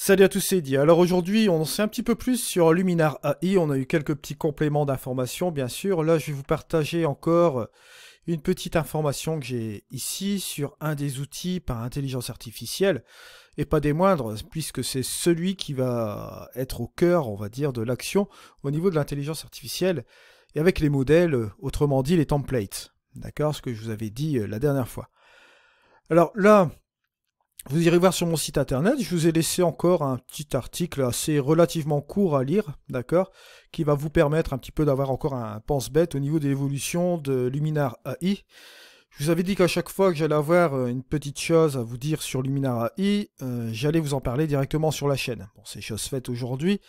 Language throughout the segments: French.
Salut à tous, c'est Eddy. Alors aujourd'hui, on en sait un petit peu plus sur Luminar AI. On a eu quelques petits compléments d'informations, bien sûr. Là, je vais vous partager encore une petite information que j'ai ici sur un des outils par intelligence artificielle, et pas des moindres, puisque c'est celui qui va être au cœur, on va dire, de l'action au niveau de l'intelligence artificielle, et avec les modèles, autrement dit les templates. D'accord, ce que je vous avais dit la dernière fois. Alors là, vous irez voir sur mon site internet, je vous ai laissé encore un petit article assez relativement court à lire, d'accord, qui va vous permettre un petit peu d'avoir encore un pense-bête au niveau de l'évolution de Luminar AI. Je vous avais dit qu'à chaque fois que j'allais avoir une petite chose à vous dire sur Luminar AI, j'allais vous en parler directement sur la chaîne. Bon, c'est chose faite aujourd'hui.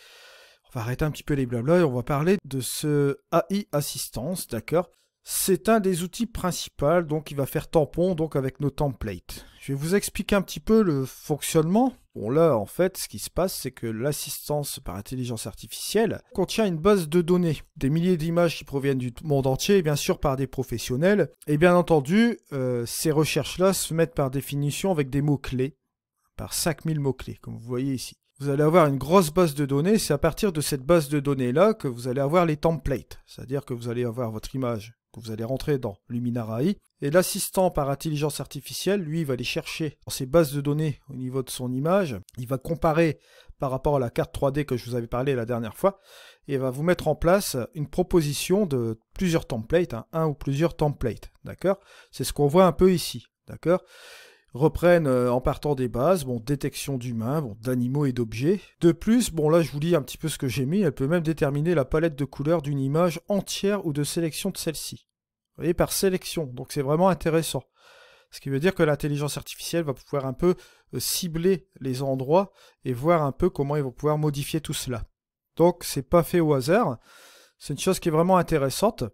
On va arrêter un petit peu les blabla et on va parler de ce AI Assistance, d'accord. C'est un des outils principaux, donc il va faire tampon donc avec nos templates. Je vais vous expliquer un petit peu le fonctionnement. Bon là, en fait, ce qui se passe, c'est que l'assistance par intelligence artificielle contient une base de données, des milliers d'images qui proviennent du monde entier, bien sûr par des professionnels. Et bien entendu, ces recherches-là se mettent par définition avec des mots-clés, par 5000 mots-clés, comme vous voyez ici. Vous allez avoir une grosse base de données, c'est à partir de cette base de données-là que vous allez avoir les templates, c'est-à-dire que vous allez avoir votre image que vous allez rentrer dans Luminar AI, et l'assistant par intelligence artificielle, lui, va aller chercher dans ses bases de données au niveau de son image, il va comparer par rapport à la carte 3D que je vous avais parlé la dernière fois, et va vous mettre en place une proposition de plusieurs templates, un ou plusieurs templates, d'accord? C'est ce qu'on voit un peu ici, d'accord? Reprennent en partant des bases, bon, détection d'humains, bon, d'animaux et d'objets. De plus, bon là je vous lis un petit peu ce que j'ai mis, elle peut même déterminer la palette de couleurs d'une image entière ou de sélection de celle-ci. Vous voyez, par sélection, donc c'est vraiment intéressant. Ce qui veut dire que l'intelligence artificielle va pouvoir un peu cibler les endroits et voir un peu comment ils vont pouvoir modifier tout cela. Donc c'est pas fait au hasard, c'est une chose qui est vraiment intéressante.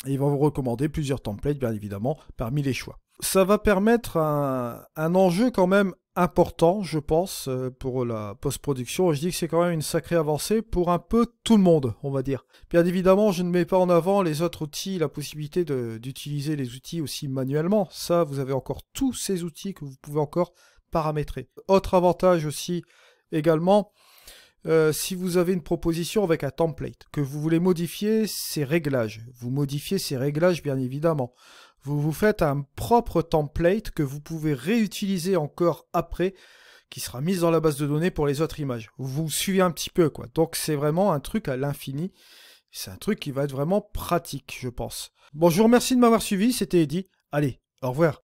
Et ils vont vous recommander plusieurs templates, bien évidemment, parmi les choix. Ça va permettre un enjeu quand même important, je pense, pour la post-production. Je dis que c'est quand même une sacrée avancée pour un peu tout le monde, on va dire. Bien évidemment, je ne mets pas en avant les autres outils, la possibilité d'utiliser les outils aussi manuellement. Ça, vous avez encore tous ces outils que vous pouvez encore paramétrer. Autre avantage aussi, également, si vous avez une proposition avec un template, que vous voulez modifier ses réglages, vous modifiez ces réglages bien évidemment. Vous vous faites un propre template que vous pouvez réutiliser encore après, qui sera mis dans la base de données pour les autres images. Vous suivez un petit peu, quoi. Donc c'est vraiment un truc à l'infini. C'est un truc qui va être vraiment pratique, je pense. Bon, je vous remercie de m'avoir suivi, c'était Eddy. Allez, au revoir.